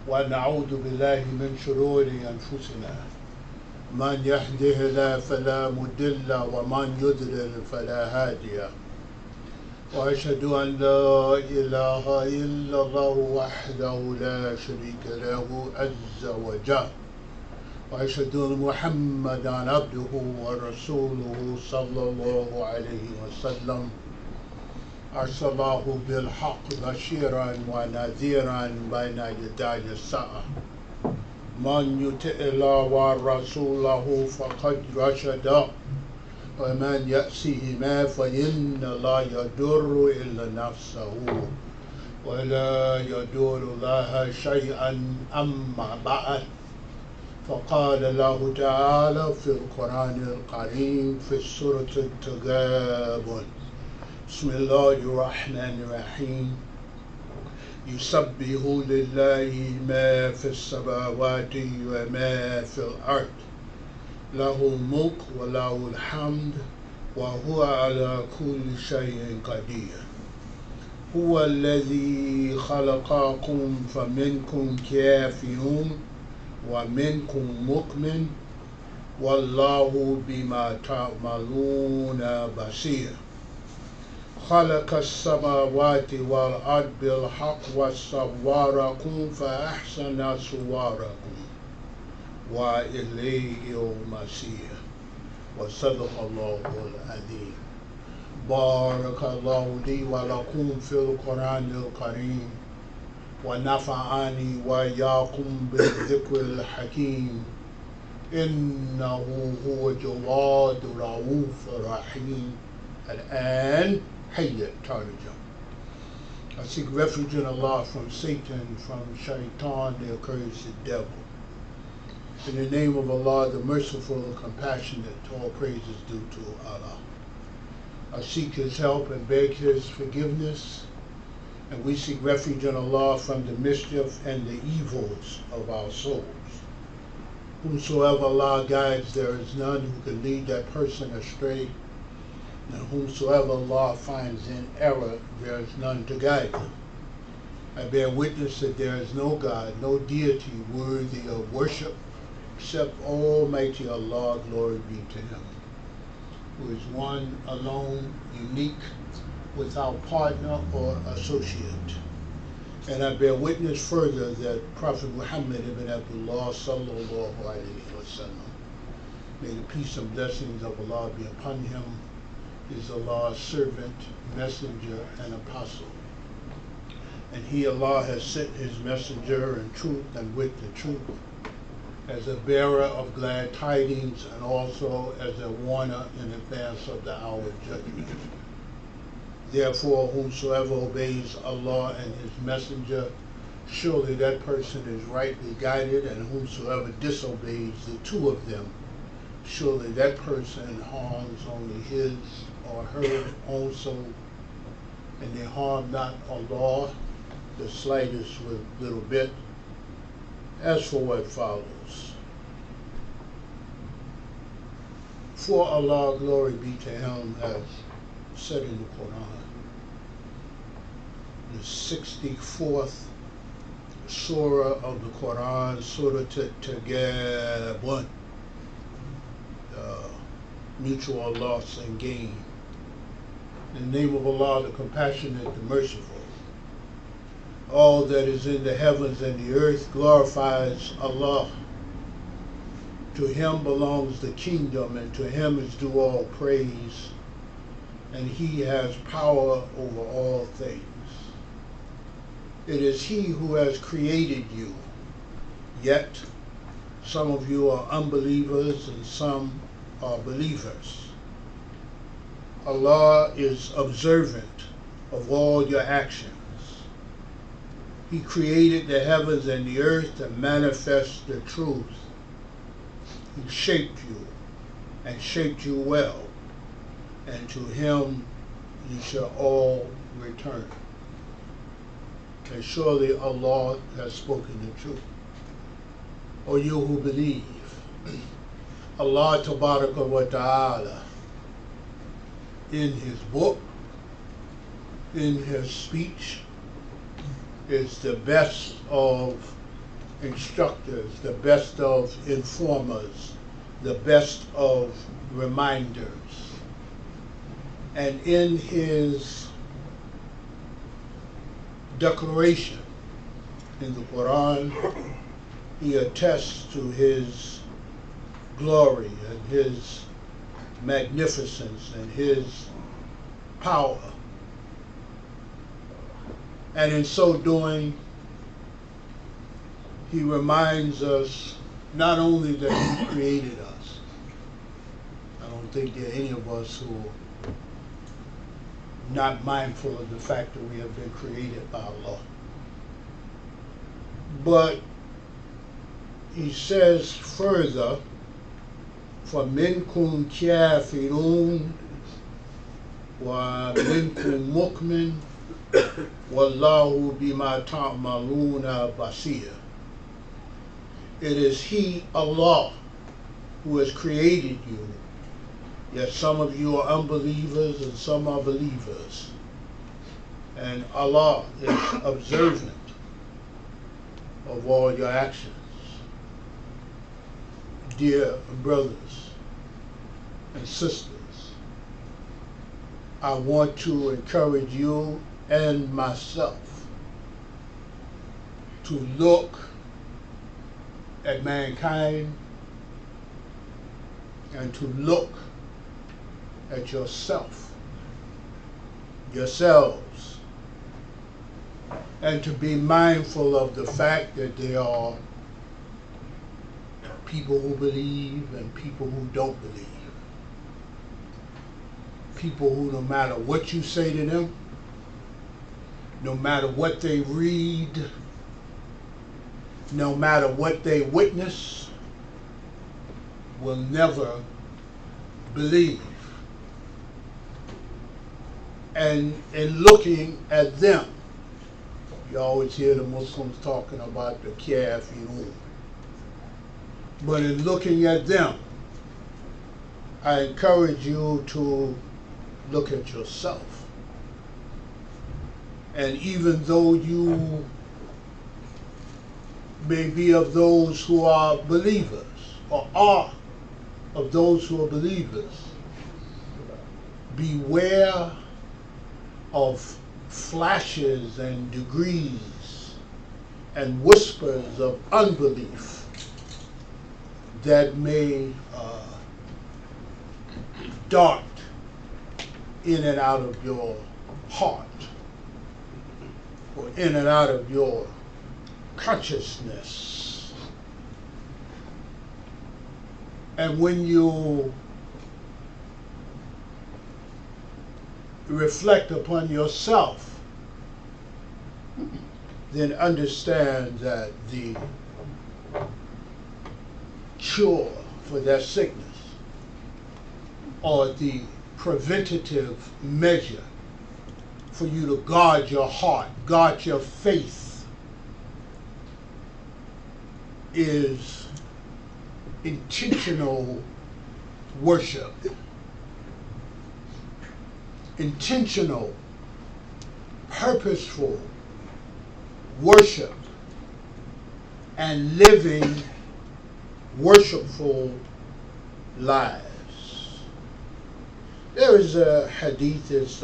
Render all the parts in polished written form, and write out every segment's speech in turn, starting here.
ونعوذ بالله من شرور أنفسنا من يهده الله فلا مضل ومن يضلل فلا هادي وأشهد أن لا إله إلا الله وحده لا شريك له عز وجل وأشهد أن محمدا عبده ورسوله صلى الله عليه وسلم أرسله بالحق بشيرا ونذيرا بين يدي الساعة من يطع الله ورسوله فقد رشد ومن يأسهما فإن لا يضر إلا نفسه ولا يضر الله شيئا أما بعد فقال الله تعالى في القرآن الكريم في سورة التغابن بسم الله الرحمن الرحيم يسبح لله ما في السماوات وما في الأرض له الملك وله الحمد وهو على كل شيء قدير هو الذي خلقكم فمنكم كافر ومنكم مؤمن والله بما تعملون بصير خلق السماوات والأرض بالحق وصوركم فأحسن صوركم وإليه المصير وصدق الله العظيم بارك الله لي ولكم في القرآن الكريم ونفعني وإياكم بالذكر الحكيم إنه هو جواد رؤوف رحيم. الآن هيا ترجم. I seek refuge in Allah from Satan, from Shaitan, the accursed devil. In the name of Allah, the merciful and compassionate, all praise is due to Allah. I seek His help and beg His forgiveness, and we seek refuge in Allah from the mischief and the evils of our souls. Whomsoever Allah guides, there is none who can lead that person astray, and whomsoever Allah finds in error, there is none to guide them. I bear witness that there is no God, no deity worthy of worship, except Almighty Allah, glory be to Him, who is one alone, unique, without partner or associate. And I bear witness further that Prophet Muhammad ibn Abdullah sallallahu alayhi wa sallam, may the peace and blessings of Allah be upon him, is Allah's servant, messenger, and apostle. And He, Allah, has sent His messenger in truth and with the truth, as a bearer of glad tidings and also as a warner in advance of the hour of judgment. Therefore, whomsoever obeys Allah and His messenger, surely that person is rightly guided, and whomsoever disobeys the two of them, surely that person harms only his or her own soul, and they harm not Allah the slightest with little bit. As for what follows, for Allah, glory be to Him, has said in the Quran, the 64th surah of the Quran, Surah At-Taghabun, mutual loss and gain. In the name of Allah, the compassionate, the merciful. All that is in the heavens and the earth glorifies Allah. To Him belongs the kingdom, and to Him is due all praise, and He has power over all things. It is He who has created you, yet some of you are unbelievers and some are believers. Allah is observant of all your actions. He created the heavens and the earth to manifest the truth. He shaped you and shaped you well, and to Him you shall all return. And surely Allah has spoken the truth. O you who believe, Allah Tabaraka wa Ta'ala, in His book, in His speech, is the best of instructors, the best of informers, the best of reminders. And in his declaration in the Quran, he attests to his glory and his magnificence and his power. And in so doing, he reminds us not only that he created us. I don't think there are any of us who are not mindful of the fact that we have been created by Allah. But he says further, فَمِنْكُمْ كَافِرُونَ وَمِنْكُمْ مُؤْمِنٌ وَاللَّهُ بِمَا تَعْمَلُونَ بَصِيرٌ. It is He, Allah, who has created you. Yet some of you are unbelievers and some are believers. And Allah is observant of all your actions. Dear brothers and sisters, I want to encourage you and myself to look at mankind and to look at yourselves, and to be mindful of the fact that there are people who believe and people who don't believe. People who, no matter what you say to them, no matter what they read, no matter what they witness, will never believe. And in looking at them, you always hear the Muslims talking about the kafirun. But in looking at them, I encourage you to look at yourself. And even though you may be of those who are believers, or are of those who are believers, beware of flashes and degrees and whispers of unbelief that may dart in and out of your heart or in and out of your consciousness. And when you reflect upon yourself, then understand that the cure for that sickness, or the preventative measure for you to guard your heart, guard your faith, is intentional worship. Intentional, purposeful worship and living worshipful lives. There is a hadith that's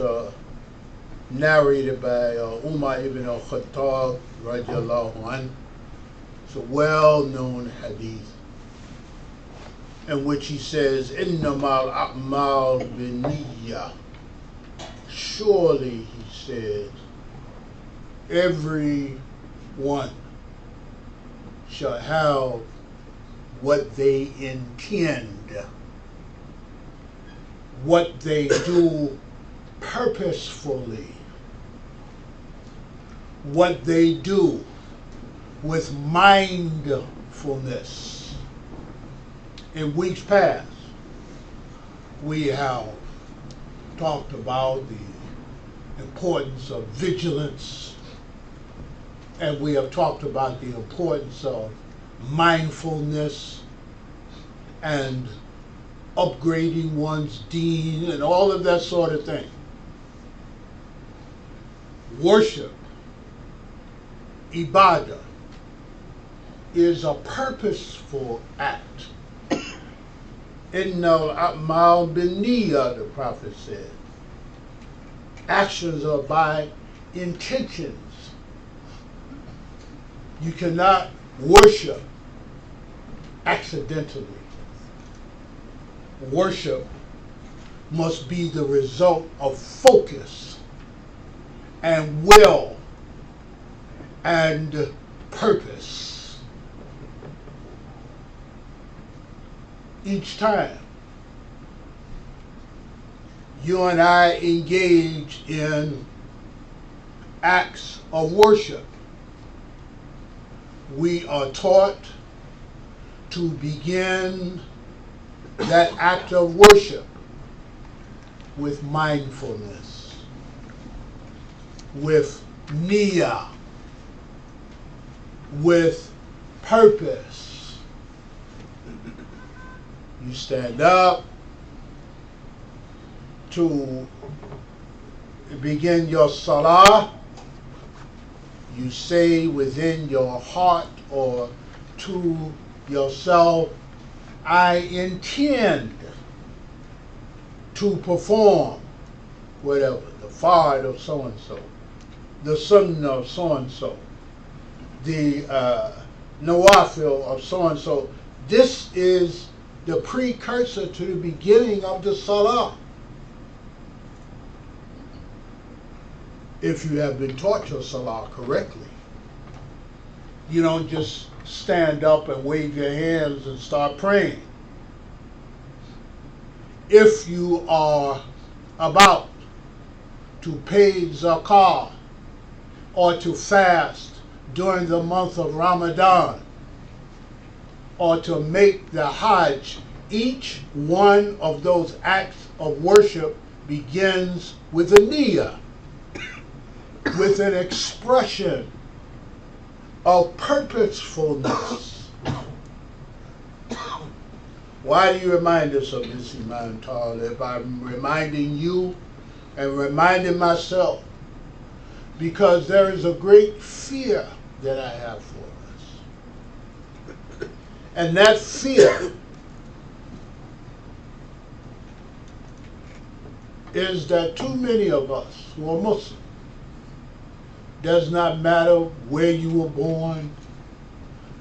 narrated by Umar ibn al-Khattab radiallahu anhu. It's a well-known hadith in which he says, "Innamal a'mal binniyah." Surely, he said, everyone shall have what they intend, what they do purposefully, what they do with mindfulness. In weeks past, we have talked about the importance of vigilance, and we have talked about the importance of mindfulness and upgrading one's deen and all of that sort of thing. Worship, ibadah, is a purposeful act. Innal a'mal binniyah, the Prophet said. Actions are by intentions. You cannot worship accidentally. Worship must be the result of focus and will and purpose. Each time you and I engage in acts of worship, we are taught to begin that act of worship with mindfulness, with niyyah, with purpose. You stand up to begin your salah. You say within your heart or to yourself, I intend to perform whatever, the fard of so-and-so, the sunnah of so-and-so, the nawafil of so-and-so. This is the precursor to the beginning of the salah. If you have been taught your salah correctly. You don't just stand up and wave your hands and start praying. If you are about to pay zakah or to fast during the month of Ramadan or to make the Hajj, each one of those acts of worship begins with a niyyah, with an expression of purposefulness. Why do you remind us of this, Imam Talib? I'm reminding you and reminding myself because there is a great fear that I have for us. And that fear is that too many of us who are Muslim, does not matter where you were born.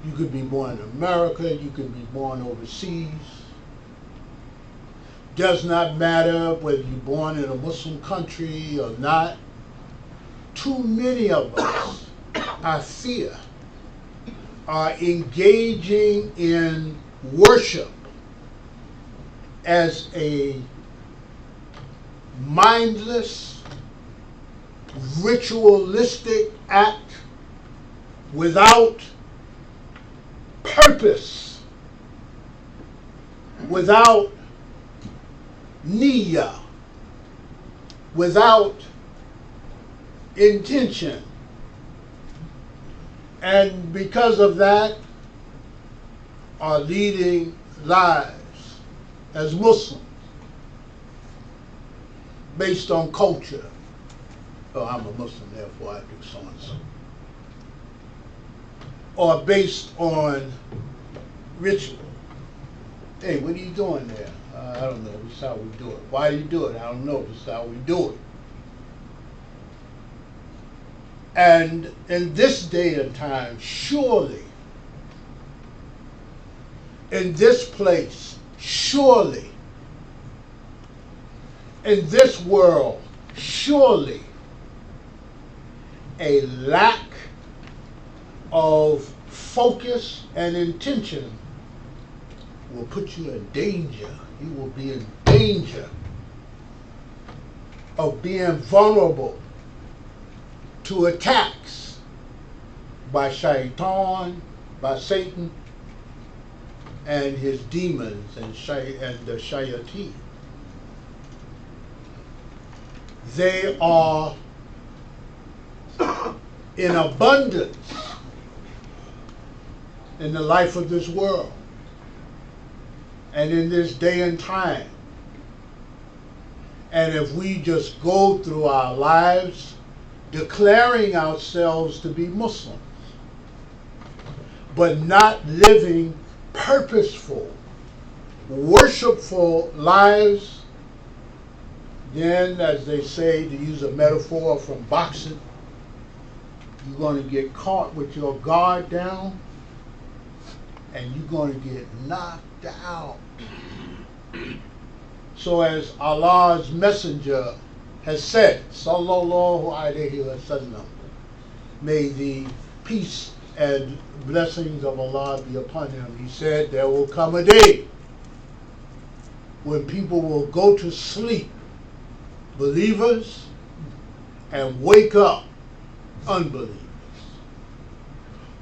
You could be born in America, you could be born overseas. Does not matter whether you're born in a Muslim country or not. Too many of us, I fear, are engaging in worship as a mindless, ritualistic act without purpose, without niyyah, without intention. And because of that, are leading lives as Muslims based on culture. Oh, I'm a Muslim, therefore I do so and so. Or based on ritual. Hey, what are you doing there? I don't know, this is how we do it. Why do you do it? I don't know, this is how we do it. And in this day and time, surely, in this place, surely, in this world, surely, a lack of focus and intention will put you in danger. You will be in danger of being vulnerable to attacks by shaitan, by Satan, and his demons and the shayateen. They are in abundance in the life of this world and in this day and time. And if we just go through our lives declaring ourselves to be Muslims, but not living purposeful, worshipful lives, then, as they say, to use a metaphor from boxing, you're going to get caught with your guard down and you're going to get knocked out. So as Allah's Messenger has said, Sallallahu Alaihi Wasallam, may the peace and blessings of Allah be upon him. He said, there will come a day when people will go to sleep, believers, and wake up unbelievers.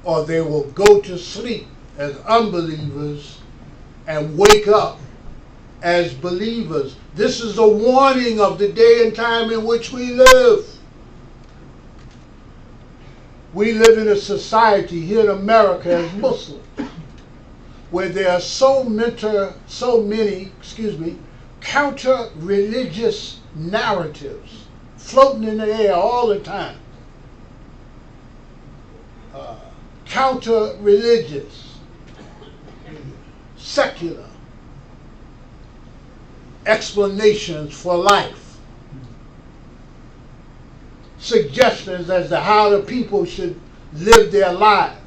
Or they will go to sleep as unbelievers and wake up as believers. This is a warning of the day and time in which we live. We live in a society here in America as Muslims where there are so many counter-religious narratives floating in the air all the time. Counter-religious, secular explanations for life, suggestions as to how the people should live their lives,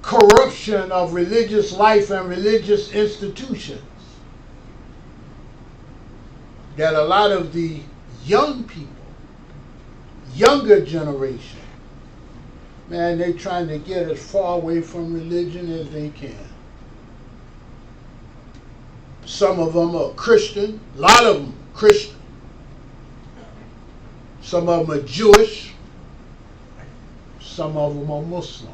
corruption of religious life and religious institutions, that a lot of the young people, younger generation, man, they're trying to get as far away from religion as they can. Some of them are Christian, a lot of them Christian. Some of them are Jewish, some of them are Muslim.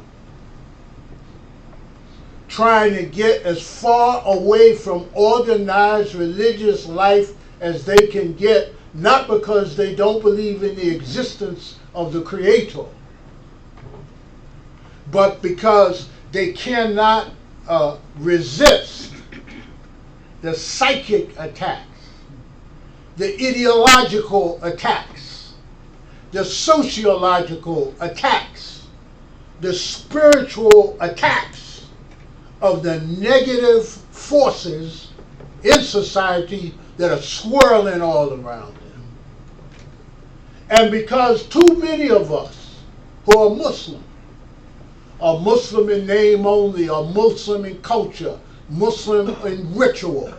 Trying to get as far away from organized religious life as they can get, not because they don't believe in the existence of the Creator, but because they cannot resist the psychic attacks, the ideological attacks, the sociological attacks, the spiritual attacks of the negative forces in society that are swirling all around them. And because too many of us who are Muslim in name only, are Muslim in culture, Muslim in ritual,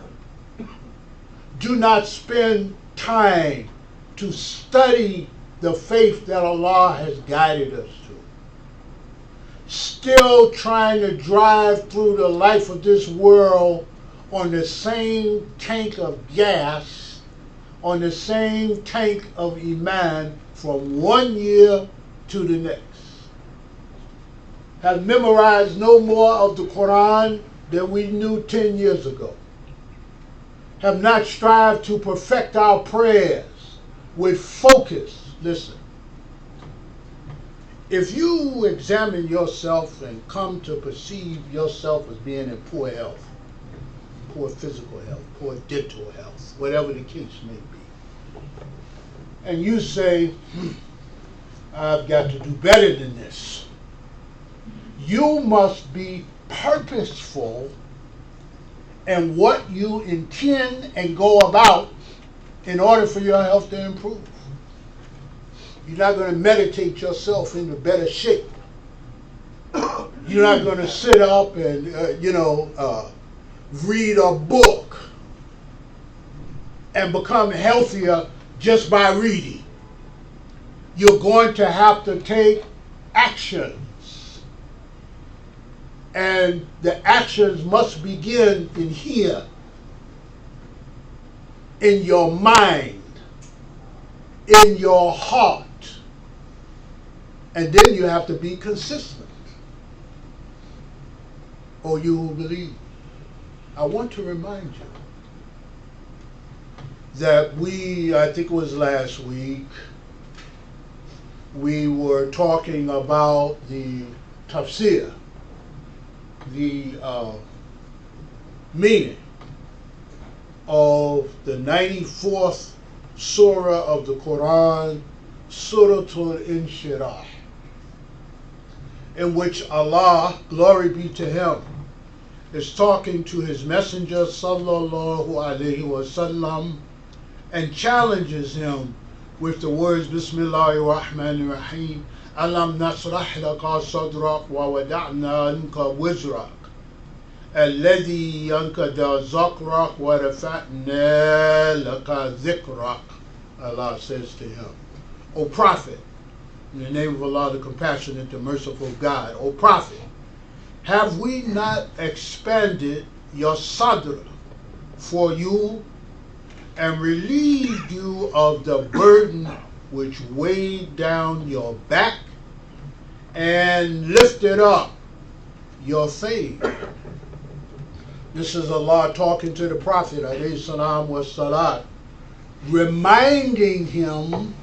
do not spend time to study the faith that Allah has guided us to. Still trying to drive through the life of this world on the same tank of gas, on the same tank of Iman from one year to the next. Have memorized no more of the Quran than we knew 10 years ago. Have not strived to perfect our prayers with focus. Listen, if you examine yourself and come to perceive yourself as being in poor health, poor physical health, poor dental health, whatever the case may be, and you say, I've got to do better than this, you must be purposeful in what you intend and go about in order for your health to improve. You're not going to meditate yourself into better shape. You're not going to sit up and, read a book and become healthier just by reading. You're going to have to take actions. And the actions must begin in here, in your mind, in your heart. And then you have to be consistent, or you will believe. I want to remind you that I think it was last week, we were talking about the tafsir, the meaning of the 94th surah of the Quran, Suratul Inshirah. in which Allah, glory be to Him, is talking to His Messenger sallallahu alaihi wasallam and challenges him with the words Bismillahir Rahmanir Rahim, Alam nasrah laka sadrak wa wada'na anka wizrak alladhi yankada zakrak wa rafa'na laka dhikrak. Allah says to him, O Prophet, in the name of Allah, the compassionate, the merciful God, O Prophet, have we not expanded your sadr for you and relieved you of the burden which weighed down your back and lifted up your faith? This is Allah talking to the Prophet alayhi salam wa salat, reminding him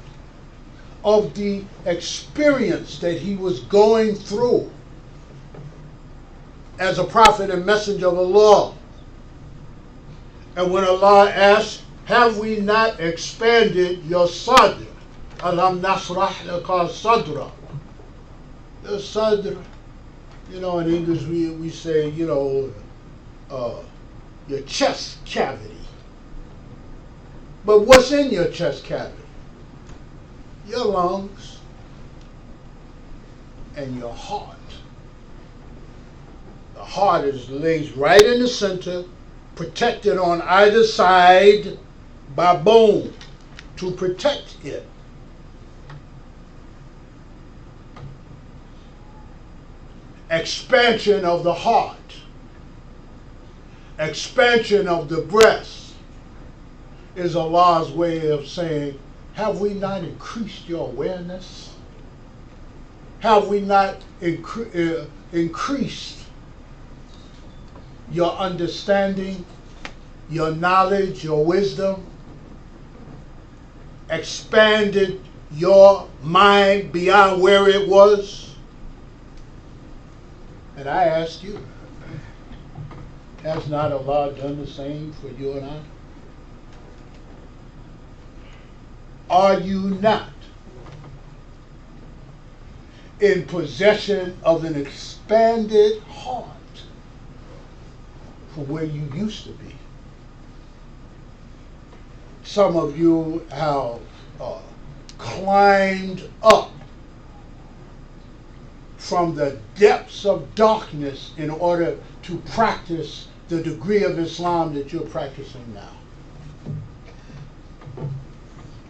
of the experience that he was going through as a prophet and messenger of Allah. And when Allah asked, have we not expanded your sadr? Alam nasrah laka sadra. The sadr, in English we say, your chest cavity. But what's in your chest cavity? Your lungs and your heart. The heart lays right in the center, protected on either side by bone to protect it. Expansion of the heart, expansion of the breast is Allah's way of saying, have we not increased your awareness? Have we not increased your understanding, your knowledge, your wisdom? Expanded your mind beyond where it was? And I ask you, has not Allah done the same for you and I? Are you not in possession of an expanded heart from where you used to be? Some of you have climbed up from the depths of darkness in order to practice the degree of Islam that you're practicing now.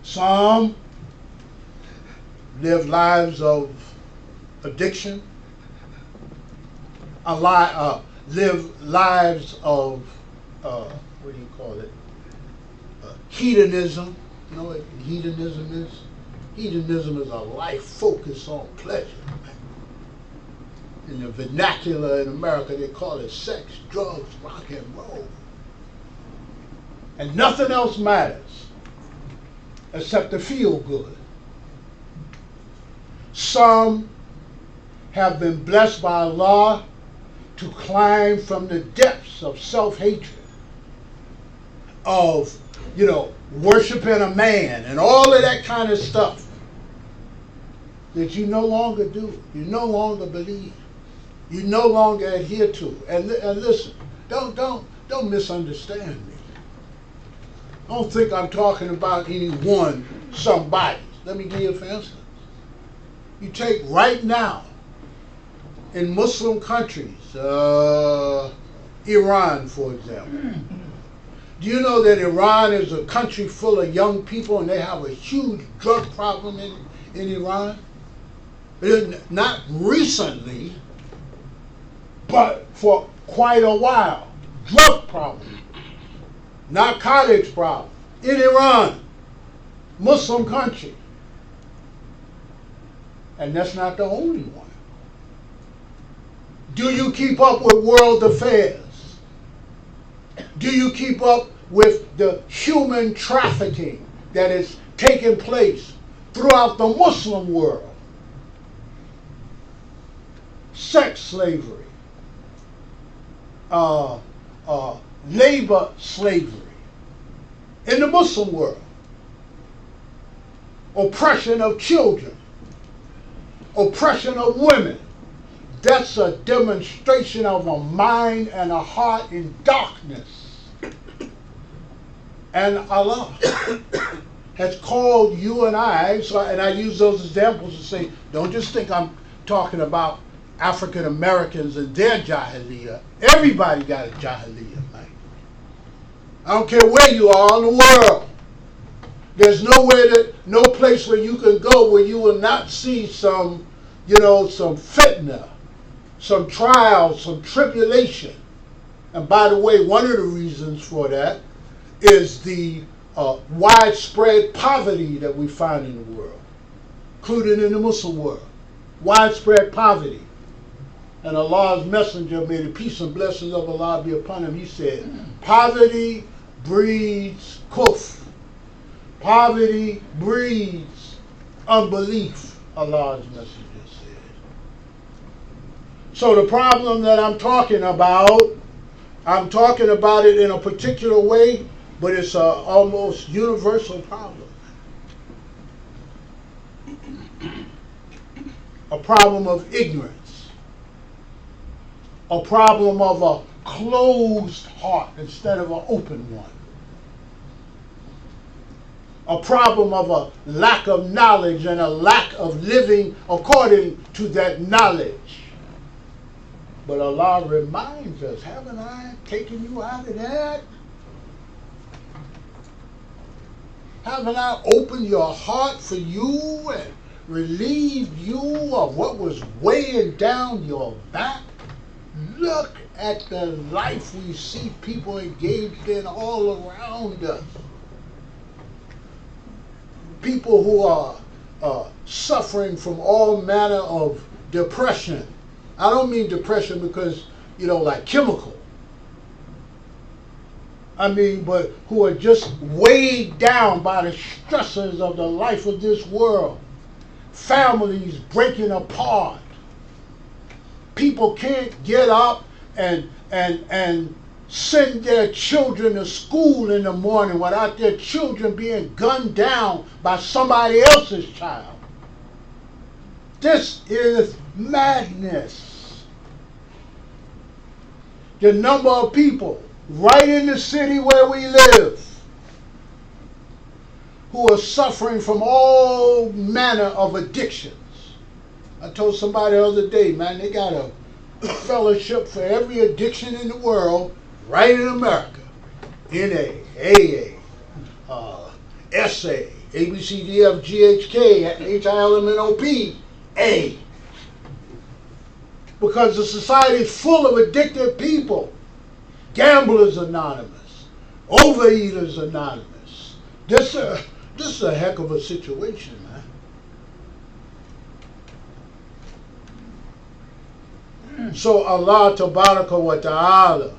Some live lives of addiction, live lives of, hedonism. You know what hedonism is? Hedonism is a life focused on pleasure. In the vernacular in America, they call it sex, drugs, rock and roll. And nothing else matters except to feel good. Some have been blessed by Allah to climb from the depths of self-hatred, of, worshiping a man and all of that kind of stuff that you no longer do, you no longer believe, you no longer adhere to. And listen, don't misunderstand me. Don't think I'm talking about somebody. Let me give you for instance. You take right now in Muslim countries, Iran, for example. Do you know that Iran is a country full of young people and they have a huge drug problem in Iran? Not recently, but for quite a while. Drug problem, narcotics problem in Iran, Muslim country. And that's not the only one. Do you keep up with world affairs? Do you keep up with the human trafficking that is taking place throughout the Muslim world? Sex slavery, labor slavery in the Muslim world, oppression of children, oppression of women, That's a demonstration of a mind and a heart in darkness. And Allah has called you and I, and I use those examples to say, don't just think I'm talking about African Americans and their jahiliyyah. Everybody got a jahiliyyah, man. I don't care where you are in the world. There's no place where you can go where you will not see some fitna, some trials, some tribulation. And by the way, one of the reasons for that is the widespread poverty that we find in the world, including in the Muslim world. Widespread poverty. And Allah's messenger, may the peace and blessings of Allah be upon him, he said, poverty breeds kufr. Poverty breeds unbelief, Allah's messenger said. So the problem that I'm talking about it in a particular way, but it's an almost universal problem. A problem of ignorance. A problem of a closed heart instead of an open one. A problem of a lack of knowledge and a lack of living according to that knowledge. But Allah reminds us, haven't I taken you out of that? Haven't I opened your heart for you and relieved you of what was weighing down your back? Look at the life we see people engaged in all around us. People who are suffering from all manner of depression. I don't mean depression because, like chemical. I mean, but who are just weighed down by the stresses of the life of this world. Families breaking apart. People can't get up and send their children to school in the morning without their children being gunned down by somebody else's child. This is madness. The number of people right in the city where we live who are suffering from all manner of addictions. I told somebody the other day, man, they got a fellowship for every addiction in the world right in America. NA, AA, SA, ABCDF, GHK, HILMNOP, A. Because the society is full of addicted people. Gamblers Anonymous, Overeaters Anonymous. This is a heck of a situation, man. So Allah Tabaraka wa Ta'ala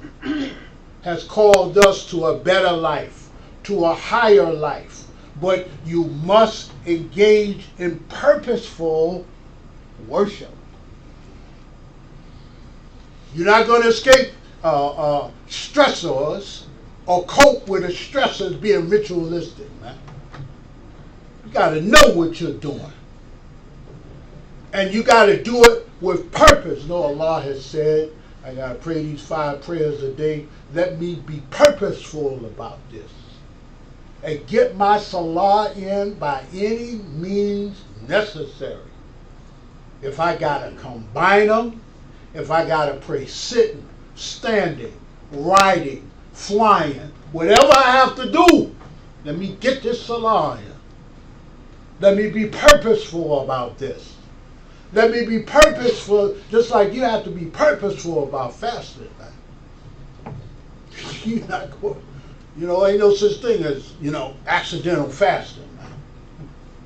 has called us to a better life, to a higher life. But you must engage in purposeful worship. You're not going to escape stressors or cope with the stressors being ritualistic, man. You got to know what you're doing. And you got to do it with purpose. No, Allah has said, I got to pray these 5 prayers a day. Let me be purposeful about this. And get my salah in by any means necessary. If I got to combine them, if I got to pray sitting, standing, riding, flying, whatever I have to do, let me get this salah in. Let me be purposeful about this. Let me be purposeful, just like you have to be purposeful about fasting, man. You're not going, ain't no such thing as, accidental fasting, man.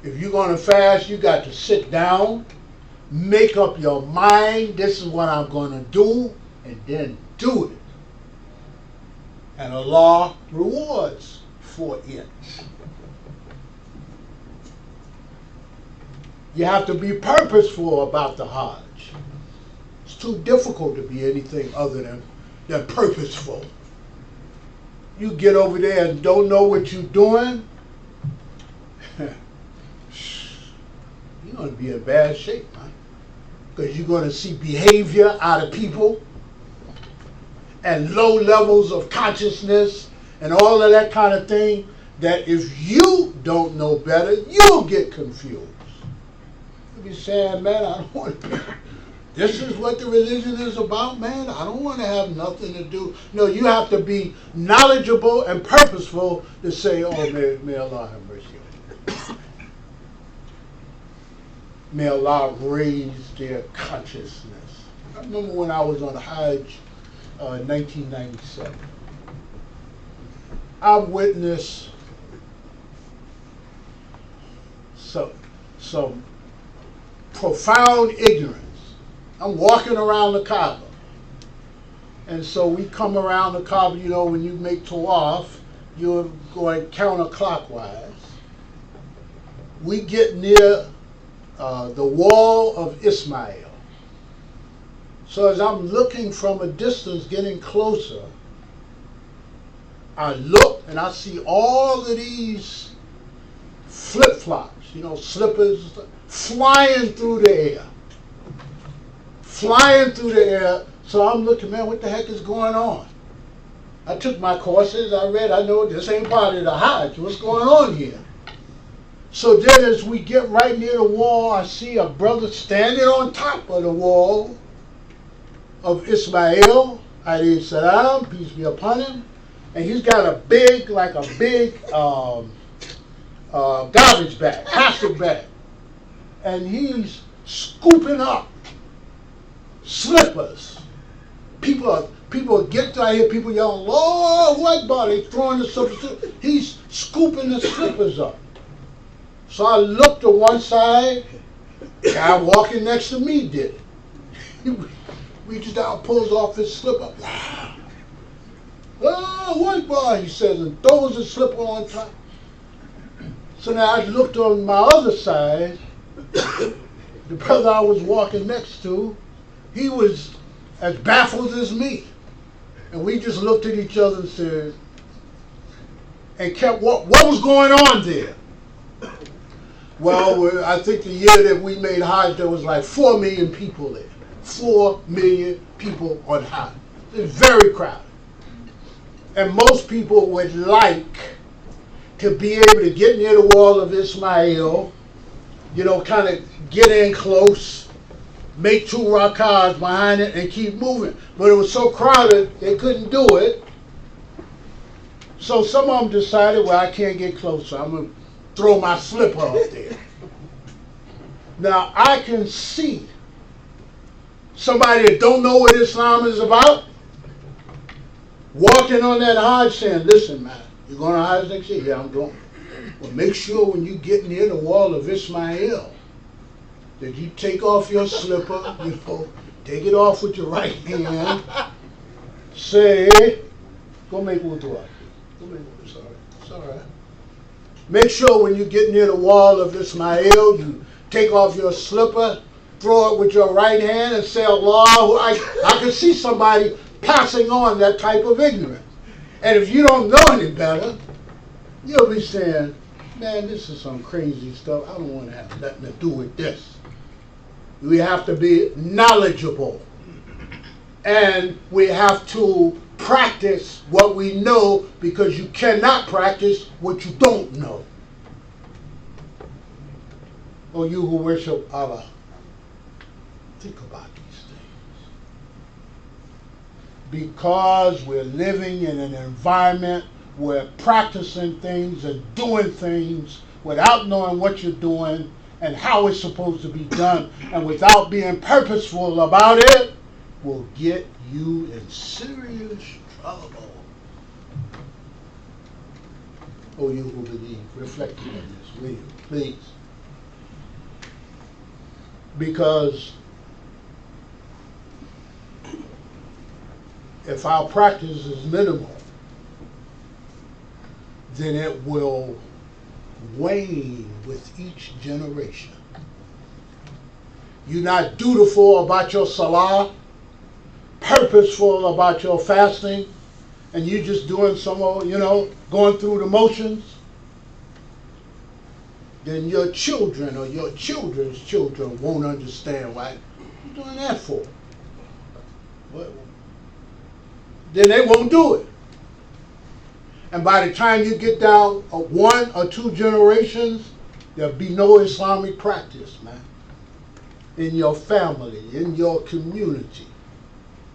If you're going to fast, you got to sit down, make up your mind, this is what I'm going to do, and then do it. And Allah rewards for it. You have to be purposeful about the Hajj. It's too difficult to be anything other than purposeful. You get over there and don't know what you're doing, you're going to be in bad shape, man. because you're going to see behavior out of people and low levels of consciousness and all of that kind of thing, that if you don't know better, you'll get confused. You'll be saying, man, I don't want to, this is what the religion is about, man. I don't want to have nothing to do. No, you have to be knowledgeable and purposeful to say, oh, may Allah have mercy on you. May Allah raise their consciousness. I remember when I was on Hajj in 1997. I witnessed some profound ignorance. I'm walking around the Kaaba. And so we come around the Kaaba, you know, when you make tawaf, you're going counterclockwise. We get near the wall of Ismail. So as I'm looking from a distance, getting closer, I look and I see all of these flip-flops, you know, slippers, flying through the air. Flying through the air. So I'm looking, man, what the heck is going on? I took my courses, I read, I know this ain't part of the Hajj. What's going on here? So then as we get right near the wall, I see a brother standing on top of the wall of Ismail, alayhi salam, peace be upon him. And he's got a big garbage bag, plastic bag. And he's scooping up slippers. People get out here, people yelling, Allahu Akbar, they throwing the slippers. He's scooping the slippers up. So I looked to one side, the guy walking next to me did it. He reaches down, pulls off his slipper. Allahu Akbar, he says, and throws the slipper on top. So now I looked on my other side, the brother I was walking next to, he was as baffled as me. And we just looked at each other and said, and kept, what was going on there? Well, I think the year that we made Hajj, there was like 4 million people there. 4 million people on Hajj. It's very crowded. And most people would like to be able to get near the wall of Ismail, you know, kind of get in close, make 2 rakahs behind it and keep moving. But it was so crowded, they couldn't do it. So some of them decided, well, I can't get closer. I'm going to throw my slipper up there. Now, I can see somebody that don't know what Islam is about walking on that Hajj saying, listen, man, you're going to Hajj next year? Yeah, I'm going. Well, make sure when you get near the wall of Ismail that you take off your slipper, you know, take it off with your right hand, say, go make wudu. Go make wudu, it's all right. It's all right. Make sure when you get near the wall of Ismail, you take off your slipper, throw it with your right hand and say, Allah, I can see somebody passing on that type of ignorance. And if you don't know any better, you'll be saying, man, this is some crazy stuff. I don't want to have nothing to do with this. We have to be knowledgeable. And we have to practice what we know, because you cannot practice what you don't know. Oh, you who worship Allah, think about these things. Because we're living in an environment where practicing things and doing things without knowing what you're doing and how it's supposed to be done, and without being purposeful about it, will get you in serious trouble. Oh, you who believe, reflect on this, will you, please? Because if our practice is minimal, then it will wane with each generation. You're not dutiful about your salah, purposeful about your fasting, and you just doing some, you know, going through the motions, then your children or your children's children won't understand why What you doing that for? What? Then they won't do it. And by the time you get down 1 or 2 generations, there'll be no Islamic practice, man, in your family, in your community.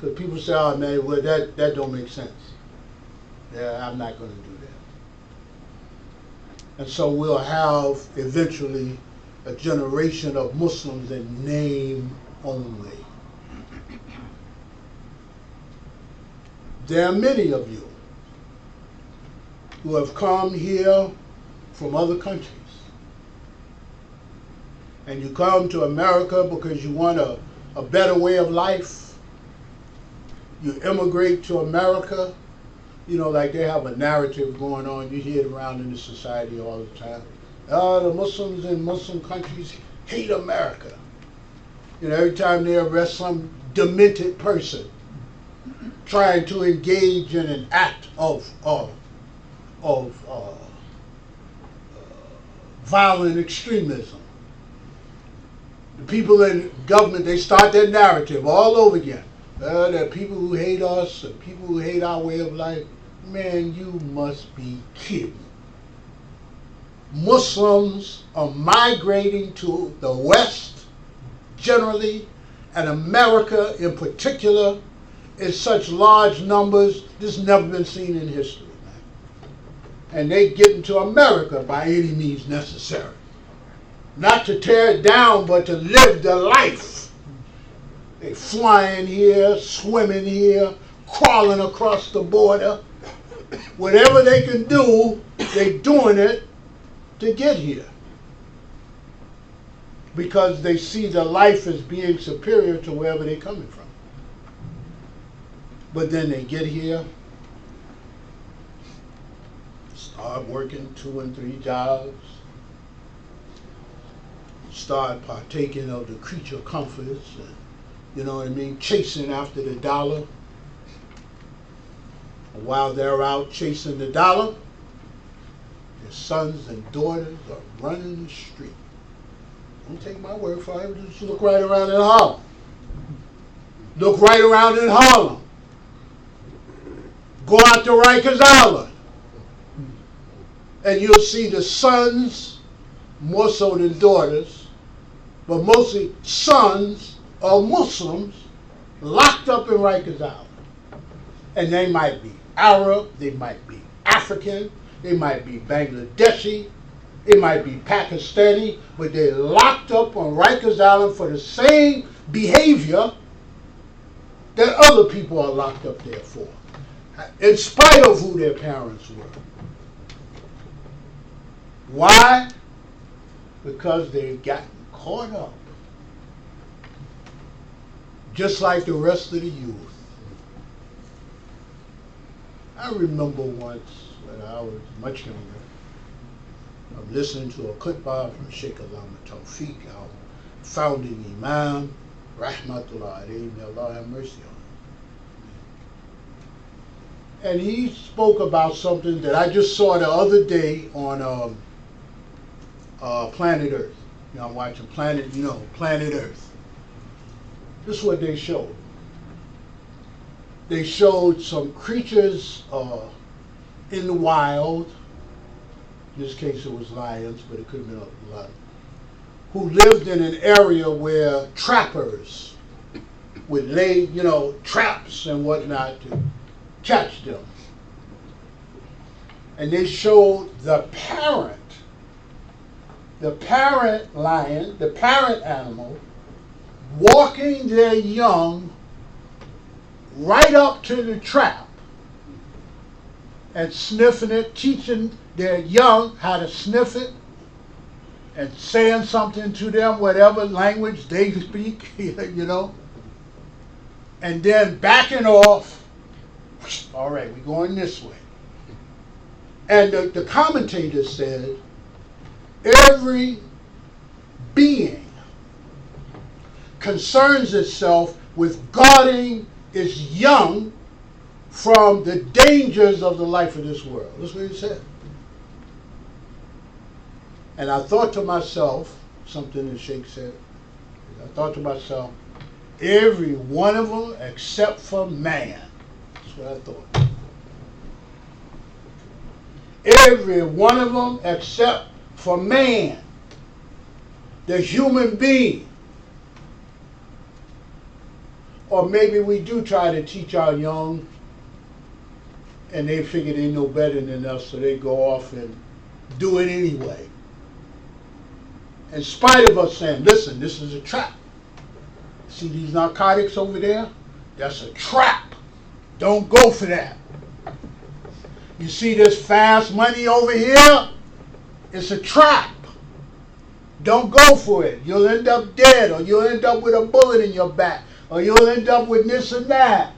Because people say, oh man, well that don't make sense. Yeah, I'm not going to do that. And so we'll have eventually a generation of Muslims in name only. There are many of you who have come here from other countries. And you come to America because you want a better way of life. You immigrate to America. You know, like they have a narrative going on. You hear it around in the society all the time. The Muslims in Muslim countries hate America. You know, every time they arrest some demented person trying to engage in an act of violent extremism, the people in government, they start their narrative all over again. There are people who hate us, and people who hate our way of life. Man, you must be kidding. Muslims are migrating to the West generally, and America in particular, in such large numbers. This has never been seen in history, man. And they get into America by any means necessary. Not to tear it down, but to live their life. They flying here, swimming here, crawling across the border. Whatever they can do, they doing it to get here. Because they see the life as being superior to wherever they're coming from. But then they get here, start working 2 and 3 jobs, start partaking of the creature comforts, and, you know what I mean, chasing after the dollar. And while they're out chasing the dollar, their sons and daughters are running the street. Don't take my word for it, just look right around in Harlem. Look right around in Harlem. Go out to Rikers Island, and you'll see the sons, more so than daughters, but mostly sons of Muslims locked up in Rikers Island. And they might be Arab, they might be African, they might be Bangladeshi, it might be Pakistani, but they're locked up on Rikers Island for the same behavior that other people are locked up there for, in spite of who their parents were. Why? Because they've gotten caught up, just like the rest of the youth. I remember once when I was much younger, I'm listening to a khutbah from Sheikh Allama Tawfiq, our founding Imam, Rahmatullah alayhi, may Allah have mercy on him. And he spoke about something that I just saw the other day on Planet Earth. You know, I'm watching Planet Earth. This is what they showed. They showed some creatures in the wild. In this case it was lions, but it could have been a lot. Who lived in an area where trappers would lay, traps and whatnot to catch them. And they showed the parent lion, the parent animal, walking their young right up to the trap and sniffing it, teaching their young how to sniff it and saying something to them, whatever language they speak, and then backing off. All right, we're going this way. And the commentator said, every being concerns itself with guarding its young from the dangers of the life of this world. That's what he said. And I thought to myself, something the Sheikh said, I thought to myself, Every one of them except for man. That's what I thought. Every one of them except for man, the human being. Or maybe we do try to teach our young and they figure they know better than us, so they go off and do it anyway. In spite of us saying, listen, this is a trap. See these narcotics over there? That's a trap. Don't go for that. You see this fast money over here? It's a trap. Don't go for it. You'll end up dead, or you'll end up with a bullet in your back, or you'll end up with this and that.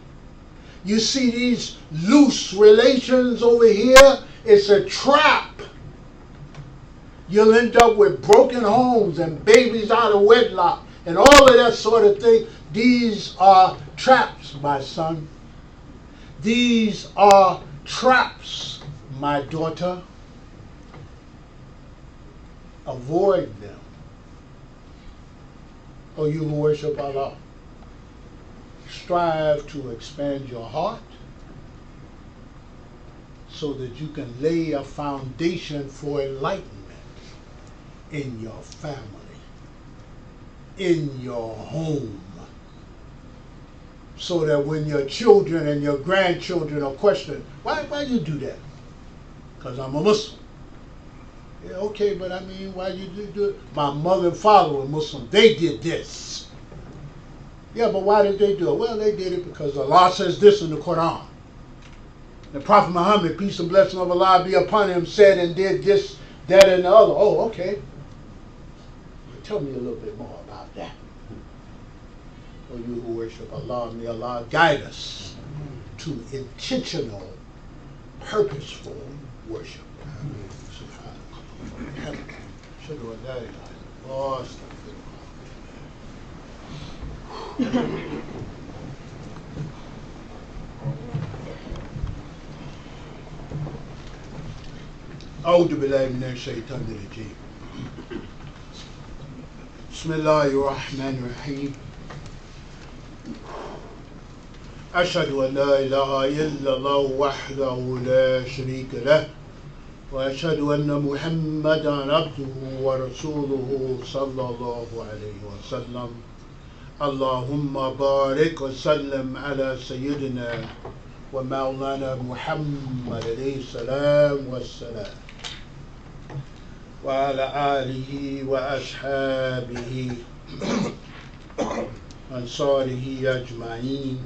You see these loose relations over here? It's a trap. You'll end up with broken homes and babies out of wedlock and all of that sort of thing. These are traps, my son. These are traps, my daughter. Avoid them. O you who worship Allah, strive to expand your heart so that you can lay a foundation for enlightenment in your family, in your home, so that when your children and your grandchildren are questioned, why you do that? Because I'm a Muslim. Yeah, okay, but I mean, why you do it? My mother and father were Muslim. They did this. Yeah, but why did they do it? Well, they did it because Allah says this in the Quran. The Prophet Muhammad, peace and blessing of Allah be upon him, said and did this, that, and the other. Oh, okay. Tell me a little bit more about that. O you who worship Allah, may Allah guide us to intentional, purposeful worship. أعوذ بالله من الشيطان الرجيم. بسم الله الرحمن الرحيم. أشهد أن لا إله إلا الله وحده لا شريك له وأشهد أن محمدا عبده ورسوله صلى الله عليه وسلم. اللهم بارك وسلم على سيدنا ومولانا محمد عليه السلام والسلام وعلى آله وأصحابه أنصاره أجمعين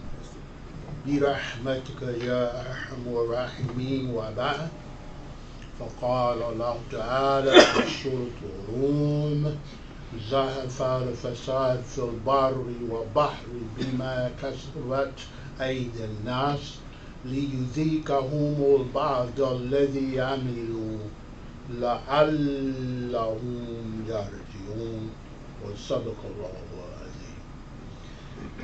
برحمتك يا أرحم الراحمين. وبعد، فقال الله تعالى في سورة الروم: ظهر الفساد في البر والبحر بما كسبت أيدي الناس ليذيقهم بعض الذي عملوا لعلهم يرجعون. وصدق الله العظيم.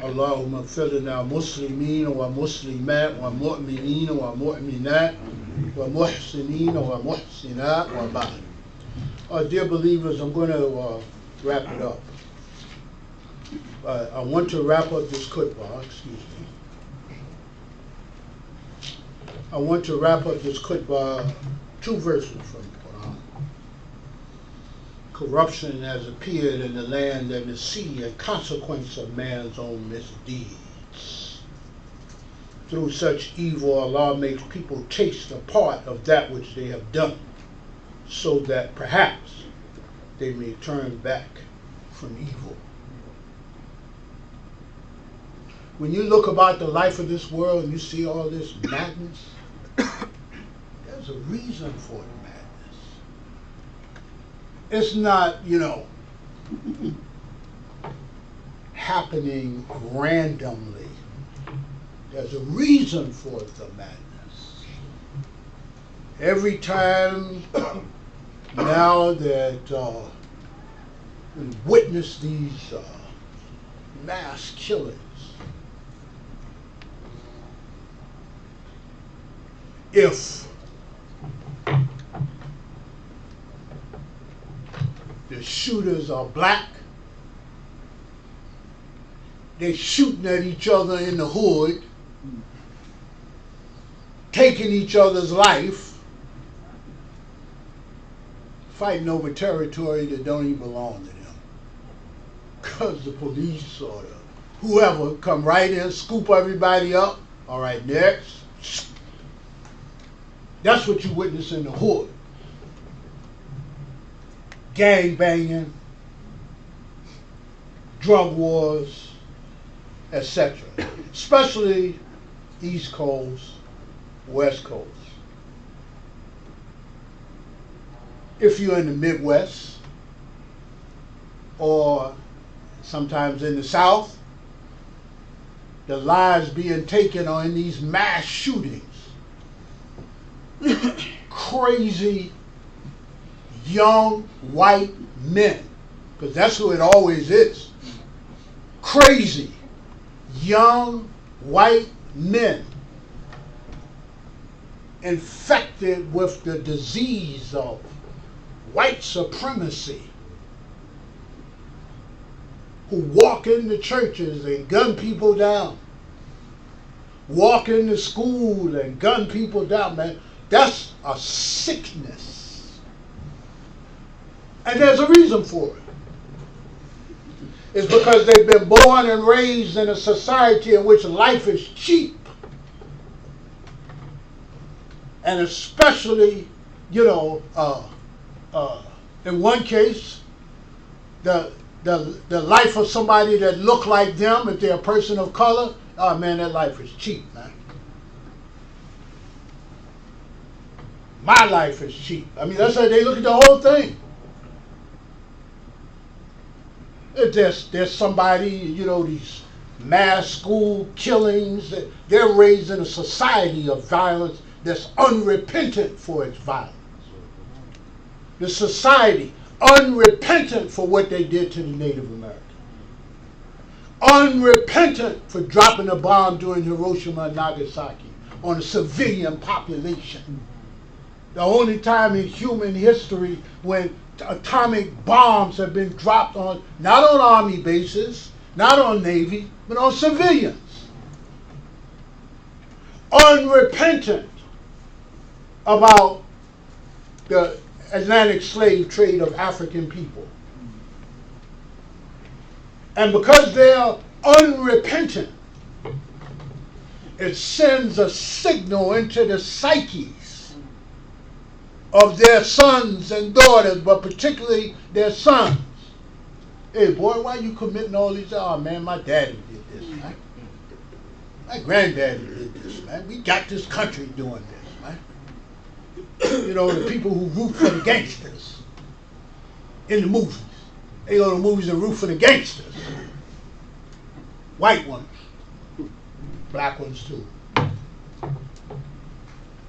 اللهم اغفر لنا مسلمين ومسلمات ومؤمنين ومؤمنات ومحسنين ومحسنات وبعد. Dear believers, I'm going to wrap it up. I want to wrap up this khutbah, I want to wrap up this khutbah, 2 verses from the Quran. Corruption has appeared in the land and the sea, a consequence of man's own misdeeds. Through such evil, Allah makes people taste a part of that which they have done, so that perhaps they may turn back from evil. When you look about the life of this world and you see all this madness, there's a reason for the madness. It's not, happening randomly. There's a reason for the madness. Every time now that we witness these mass killings, if the shooters are black, they shooting at each other in the hood, taking each other's life, fighting over territory that don't even belong to them. Because the police or whoever come right in, scoop everybody up. All right, next. That's what you witness in the hood. Gang banging, drug wars, etc. Especially East Coast, West Coast. If you're in the Midwest or sometimes in the South, the lives being taken are in these mass shootings. Crazy young white men, because that's who it always is. Crazy young white men infected with the disease of white supremacy, who walk into churches and gun people down, walk into school and gun people down, man. That's a sickness. And there's a reason for it. It's because they've been born and raised in a society in which life is cheap. And especially, in one case, the life of somebody that look like them, if they're a person of color, oh man, that life is cheap, man. My life is cheap. I mean, that's how they look at the whole thing. If there's somebody, these mass school killings, they're raised in a society of violence that's unrepentant for its violence. The society unrepentant for what they did to the Native Americans. Unrepentant for dropping a bomb during Hiroshima and Nagasaki on a civilian population. The only time in human history when atomic bombs have been dropped on, not on army bases, not on Navy, but on civilians. Unrepentant about the Atlantic slave trade of African people. And because they are unrepentant, it sends a signal into the psyches of their sons and daughters, but particularly their sons. Hey boy, why you committing all these? Oh man, my daddy did this, man. My granddaddy did this, man. We got this country doing this, man. The people who root for the gangsters in the movies. They go to the movies and root for the gangsters. White ones, black ones too.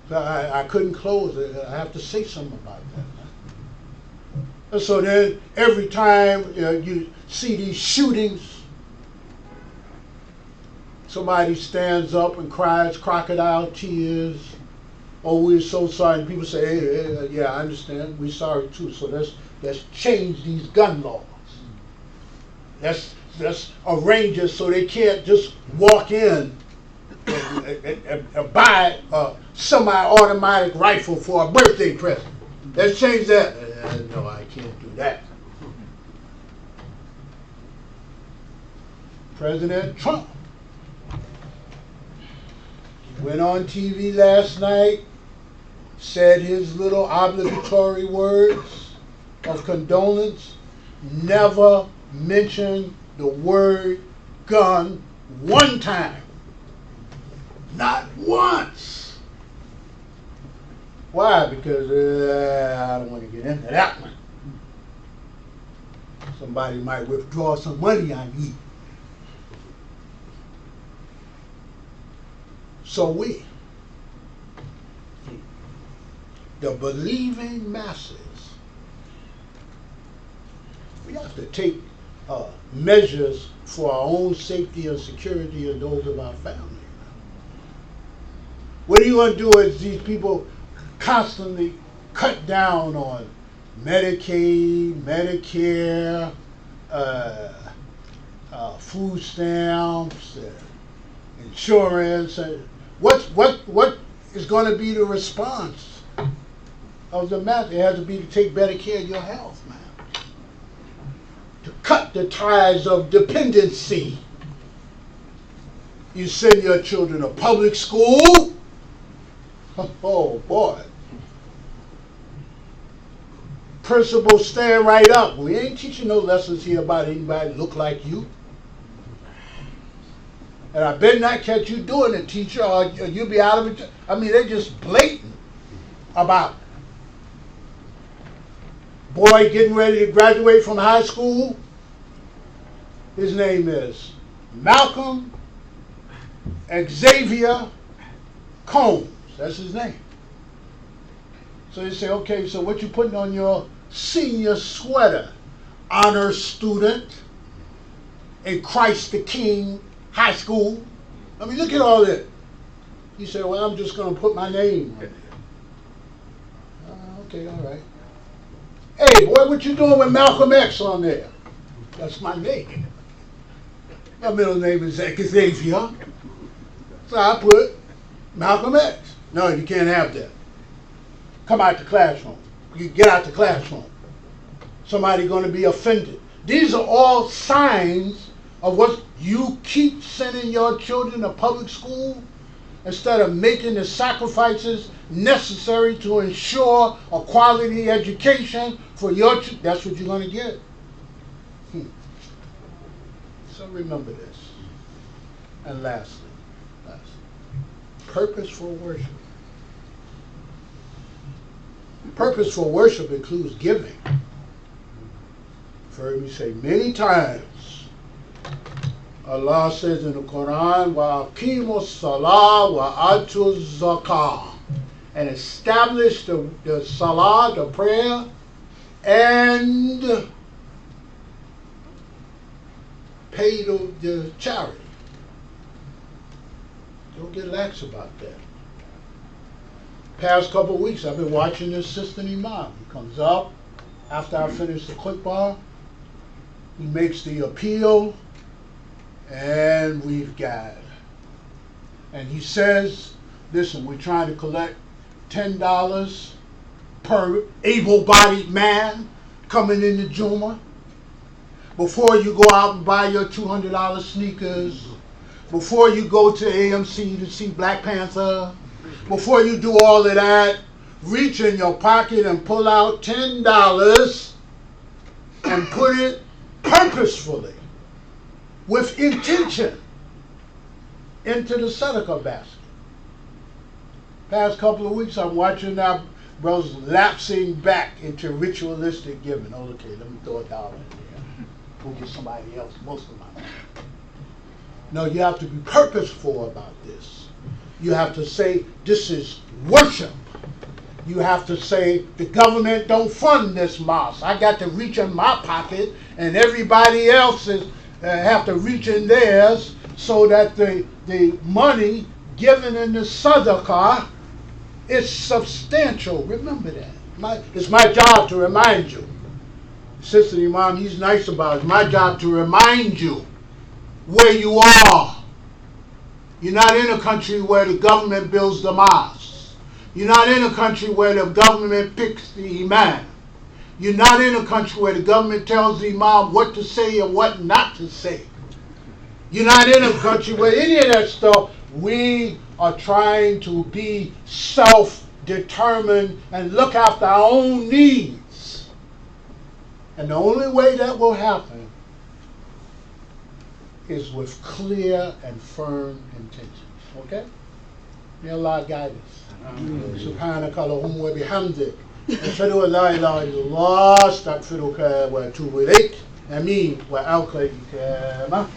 So I couldn't close it. I have to say something about that. And so then every time you see these shootings, somebody stands up and cries crocodile tears. Oh, we're so sorry. And people say, hey, yeah, I understand. We're sorry too. So let's change these gun laws. Let's arrange it so they can't just walk in and buy a semi-automatic rifle for a birthday present. Let's change that. No, I can't do that. President Trump went on TV last night, said his little obligatory words of condolence, never mentioned the word gun one time. Not once. Why? Because I don't want to get into that one. Somebody might withdraw some money on me. So we, the believing masses, we have to take measures for our own safety and security and those of our family. What are you going to do as these people constantly cut down on Medicaid, Medicare, food stamps, insurance. What is going to be the response of the matter? It has to be to take better care of your health, man. To cut the ties of dependency. You send your children to public school. Oh boy. Principal stand right up. We ain't teaching no lessons here about anybody look like you. And I better not catch you doing it, teacher, or you'll be out of it. I mean, they're just blatant about it. Boy getting ready to graduate from high school. His name is Malcolm Xavier Combs. That's his name. So you say, okay, so what you putting on your senior sweater? Honor student in Christ the King High School. I mean, look at all that. He said, well, I'm just going to put my name on there. Okay, all right. Hey, boy, what you doing with Malcolm X on there? That's my name. My middle name is Xavier. So I put Malcolm X. No, you can't have that. Come out the classroom. You get out the classroom. Somebody going to be offended. These are all signs of what you keep sending your children to public school instead of making the sacrifices necessary to ensure a quality education for your children. That's what you're going to get. So remember this. And lastly, purposeful worship. Purposeful worship includes giving. You've heard me say many times, Allah says in the Quran, وَأَقِيمُوا الصَّلَاةَ وَآتُوا الزَّكَاةَ, and establish the salah, the prayer, and pay the charity. Don't get lax about that. Past couple of weeks, I've been watching this assistant imam. He comes up after I finish the khutbah. He makes the appeal, and we've got. And he says, listen, we're trying to collect $10 per able-bodied man coming into Juma. Before you go out and buy your $200 sneakers, before you go to AMC to see Black Panther, before you do all of that, reach in your pocket and pull out $10 and put it purposefully, with intention, into the Sadaqah basket. Past couple of weeks, I'm watching our brothers lapsing back into ritualistic giving. Oh, okay, let me throw $1 in there. Go get somebody else most of my money. No, you have to be purposeful about this. You have to say, this is worship. You have to say, the government don't fund this mosque. I got to reach in my pocket, and everybody else have to reach in theirs, so that the money given in the sadaqah is substantial. Remember that. It's my job to remind you. Sister Imam, he's nice about it. It's my job to remind you where you are. You're not in a country where the government builds the mosques. You're not in a country where the government picks the imam. You're not in a country where the government tells the imam what to say and what not to say. You're not in a country where any of that stuff. We are trying to be self-determined and look after our own needs. And the only way that will happen is with clear and firm intentions. Okay? May Allah guide us. Subhanaka Allahumma wa bihamdik. Ashhadu an la ilaha illallah. Astaghfiruka wa atubu ilayk. Ameen wa al-qiyamah.